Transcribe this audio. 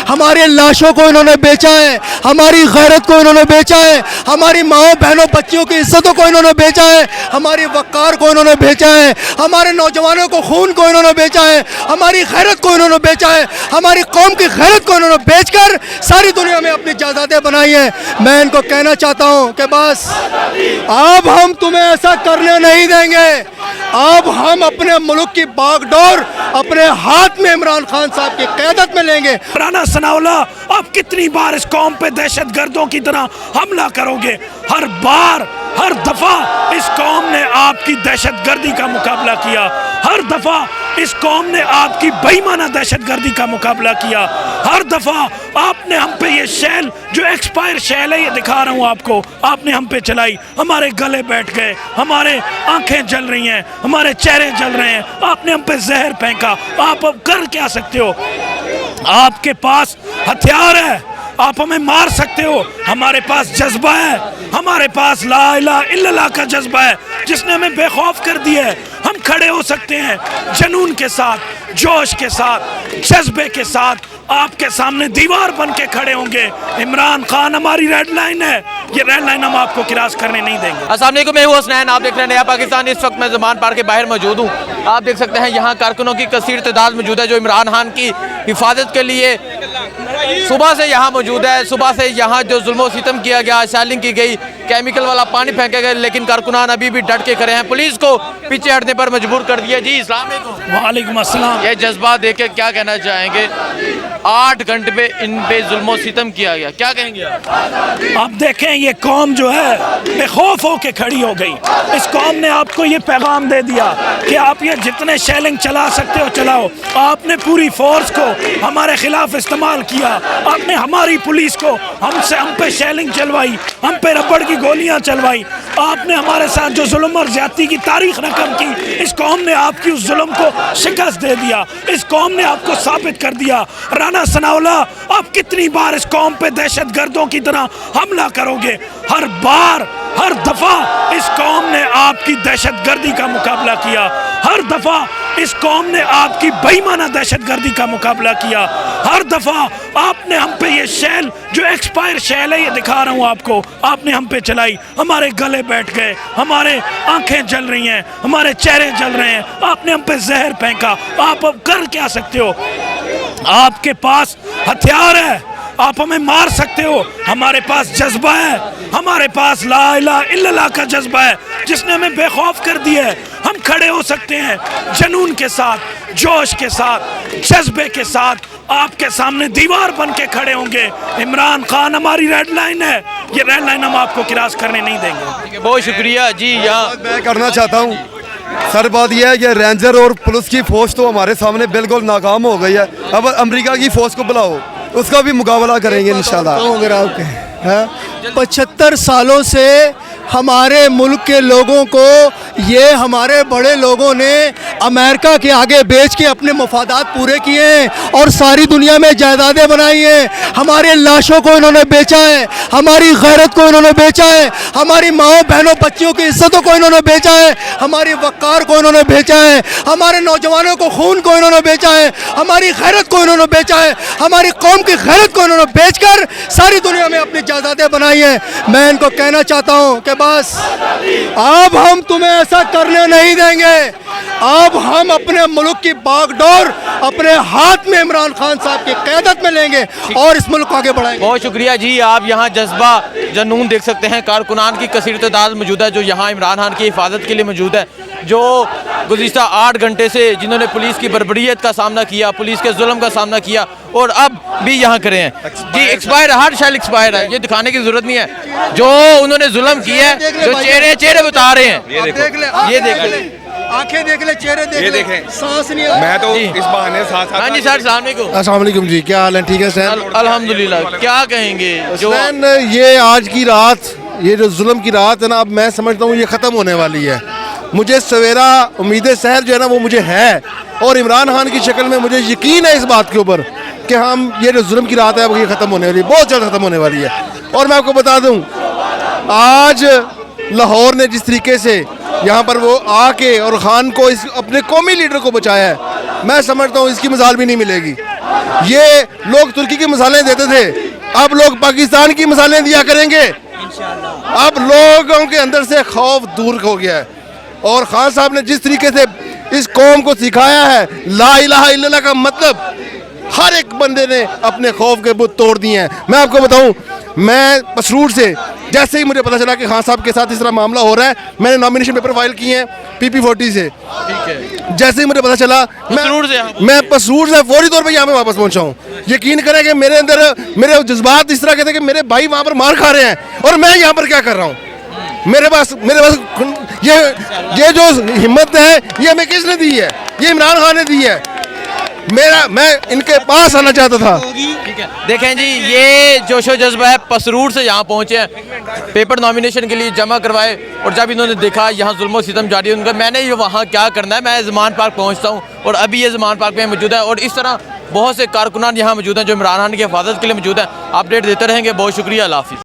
हमारे लाशों को इन्होंने बेचा है, हमारी गैरत को इन्होंने बेचा है, हमारी माओ बहनों बच्चियों की इज्जतों को इन्होंने बेचा है, हमारी वक़ार को इन्होंने बेचा है, हमारे नौजवानों को खून को इन्होंने बेचा है, हमारी गैरत को इन्होंने बेचा है, हमारी कौम की गैरत को इन्होंने बेचकर सारी दुनिया में अपनी जायदादें बनाई हैं। मैं इनको कहना चाहता हूं कि बस अब हम तुम्हें ऐसा करने नहीं देंगे। अब हम अपने मुल्क की बागडोर अपने हाथ में इमरान खान साहब की क़यादत में लेंगे। राना सनाउल्लाह, आप कितनी बार इस कौम पे दहशतगर्दों की तरह हमला करोगे? हर बार, हर दफा इस कौम ने आपकी दहशतगर्दी का मुकाबला किया, हर दफा इस कौम ने आपकी बेईमाना दहशतगर्दी का मुकाबला किया, हर दफा आपने हम पे ये शैल, जो एक्सपायर शैल है, ये दिखा रहा हूँ आपको, आपने हम पे चलाई, हमारे गले बैठ गए, हमारे आंखें जल रही हैं, हमारे चेहरे जल रहे हैं, आपने हम पे जहर फेंका। आप अब कर क्या सकते हो? आपके पास हथियार है, आप हमें मार सकते हो, हमारे पास जज्बा है, हमारे पास ला इलाहा इल्लल्लाह का जज्बा है जिसने हमें बेखौफ कर दिया है। हम खड़े हो सकते हैं जुनून के साथ, जोश के साथ, जज्बे के साथ, आपके सामने दीवार बन के खड़े होंगे। इमरान खान हमारी रेड लाइन है, ये रेड लाइन हम आपको क्रॉस करने नहीं देंगे। अस्सलाम वालेकुम, मैं हूं हसनैन, आप देख रहे हैं नया पाकिस्तान। इस वक्त मैं ज़मान पार्क के बाहर मौजूद हूं। आप देख सकते हैं यहाँ कारकुनों की कसीर तादाद मौजूद है जो इमरान खान की हिफाजत के लिए सुबह से यहाँ मौजूद है। सुबह से यहाँ जो जुल्म सितम किया गया, शैलिंग की गई, केमिकल वाला पानी फेंके गए, लेकिन कारकुनान अभी भी डट के खड़े हैं। पुलिस को पीछे हटने पर मजबूर कर दिया। जी अस्सलाम वालेकुम। वालेकुम अस्सलाम। ये जज्बा देख के क्या कहना चाहेंगे? 8 घंटे पे इन पे जुल्म सितम किया गया, क्या कहेंगे आप? आप देखें, ये कौम जो है बेखौफ होके खड़ी हो गई। इस कौम ने आपको ये पैगाम दे दिया कि आप ये जितने शेलिंग चला सकते हो चलाओ। आपने पूरी फोर्स को हमारे खिलाफ इस्तेमाल किया, आपने हमारी पुलिस को हम पे शेलिंग चलवाई, हम पे रबड़ की गोलियां चलवाई, आपने हमारे साथ जो जुल्म और ज्यादती की तारीख रकम की। इस कौम ने आपकी उस जुल्म को शिकस्त दे दिया, इस कौम ने आपको साबित कर दिया। राना सनाउल्लाह, आप कितनी बार इस कौम पे दहशतगर्दों की तरह हमला करोगे? हर बार, हर दफा इस कौम ने आपकी दहशतगर्दी का मुकाबला किया, हर दफा इस कौम ने आपकी बेईमाना दहशतगर्दी का मुकाबला किया, हर दफा आपने हम पे ये शैल, जो एक्सपायर शैल है, ये दिखा रहा हूँ आपको, आपने हम पे चलाई, हमारे गले बैठ गए, हमारे आंखें जल रही हैं, हमारे चेहरे जल रहे हैं, आपने हम पे जहर फेंका। आप अब कर क्या सकते हो? आपके पास हथियार है, आप हमें मार सकते हो, हमारे पास जज्बा है, हमारे पास ला इलाहा इल्लल्लाह का जज्बा है जिसने हमें बेखौफ कर दिया है। हम खड़े हो सकते हैं जुनून के साथ, जोश के साथ, जज्बे के साथ, आपके सामने दीवार बन के खड़े होंगे। इमरान खान हमारी रेड लाइन है, ये रेड लाइन हम आपको क्रॉस करने नहीं देंगे। बहुत शुक्रिया जी। यहाँ मैं करना चाहता हूँ सर, बात यह है कि रेंजर और पुलिस की फौज तो हमारे सामने बिल्कुल नाकाम हो गई है। अब अमेरिका की फौज को बुलाओ, उसका भी मुकाबला करेंगे इंशाल्लाह। 75 सालों से हमारे मुल्क के लोगों को ये हमारे बड़े लोगों ने अमेरिका के आगे बेच के अपने मफादात पूरे किए हैं और सारी दुनिया में जायदादें बनाई हैं। हमारे लाशों को इन्होंने बेचा है, हमारी गैरत को इन्होंने बेचा है, हमारी माओ बहनों बच्चियों की इज्जतों को इन्होंने बेचा है, हमारी वक़ार को इन्होंने बेचा है, हमारे नौजवानों को खून को इन्होंने बेचा है, हमारी गैरत को इन्होंने बेचा है, हमारी कौम की गैरत को इन्होंने बेचकर सारी दुनिया में अपनी जायदादें बनाई हैं। मैं इनको कहना चाहता हूँ कि बस अब हम तुम्हें ऐसा करने नहीं देंगे। अब हम अपने मुल्क की बागडोर अपने हाथ में इमरान खान साहब की क़यादत में लेंगे और इस मुल्क को आगे बढ़ाएंगे। बहुत शुक्रिया जी। आप यहाँ जज्बा, जुनून देख सकते हैं। कारकुनान की कसीर तादाद मौजूद है जो यहाँ इमरान खान की हिफाजत के लिए मौजूद है, जो गुज़िश्ता 8 घंटे से जिन्होंने पुलिस की बर्बरियत का सामना किया, पुलिस के जुल्म का सामना किया और अब भी यहाँ खड़े हैं। जी एक्सपायर, हर शैल एक्सपायर है, ये दिखाने की जरूरत नहीं है। जो उन्होंने जुल्म किया है, जो चेहरे बता रहे हैं, ये देख ले, आंखें देख ले, चेहरे देख ले, सांस नहीं। मैं तो इस बहाने साथ साथ। हाँ जी सर, अस्सलाम वालेकुम जी, क्या हाल है? ठीक है सर, अल्हम्दुलिल्लाह। क्या कहेंगे जो ये आज की रात, ये जो जुल्म की रात है ना, अब मैं समझता हूँ ये ख़त्म होने वाली है। मुझे सवेरा उम्मीद सहर जो है ना वो मुझे है, और इमरान खान की शक्ल में मुझे यकीन है इस बात के ऊपर कि हम ये जो जुल्म की रात है अब ये ख़त्म होने वाली है, बहुत जल्द ख़त्म होने वाली है। और मैं आपको बता दूँ, आज लाहौर ने जिस तरीके से यहाँ पर वो आके और खान को, इस अपने कौमी लीडर को बचाया है, मैं समझता हूँ इसकी मिसाल भी नहीं मिलेगी। ये लोग तुर्की की मिसालें देते थे, अब लोग पाकिस्तान की मिसालें दिया करेंगे। अब लोगों के अंदर से खौफ दूर हो गया है और खान साहब ने जिस तरीके से इस कौम को सिखाया है ला इलाहा इल्लल्लाह का मतलब, हर एक बंदे ने अपने खौफ के बुत तोड़ दिए हैं। मैं आपको बताऊं, मैं पसरूर से जैसे ही मुझे पता चला कि खान साहब के साथ इस तरह मामला हो रहा है, मैंने नॉमिनेशन पेपर फाइल किए हैं PP40 से। जैसे ही मुझे पता चला मैं पसरूर से फौरी तौर पे यहाँ पे वापस पहुँचा हूँ। यकीन करें कि मेरे अंदर मेरे जज्बात इस तरह के थे कि मेरे भाई वहाँ पर मार खा रहे हैं और मैं यहाँ पर क्या कर रहा हूँ। मेरे पास ये जो हिम्मत है ये हमें किसने दी है? ये इमरान खान ने दी है। मैं इनके पास आना चाहता था। देखें जी, ये जोशो जज्बा है, पसरूर से यहाँ पहुँचे हैं, पेपर नॉमिनेशन के लिए जमा करवाए और जब इन्होंने देखा यहाँ जुल्म सितम जारी है उनका, मैंने ये वहाँ क्या करना है, मैं ज़मान पार्क पहुँचता हूँ और अभी ये ज़मान पार्क में मौजूद है और इस तरह बहुत से कारकुनान यहाँ मौजूद हैं जो इमरान खान की हिफाजत के लिए मौजूद हैं। अपडेट देते रहेंगे, बहुत शुक्रिया, अल्लाह हाफ़िज़।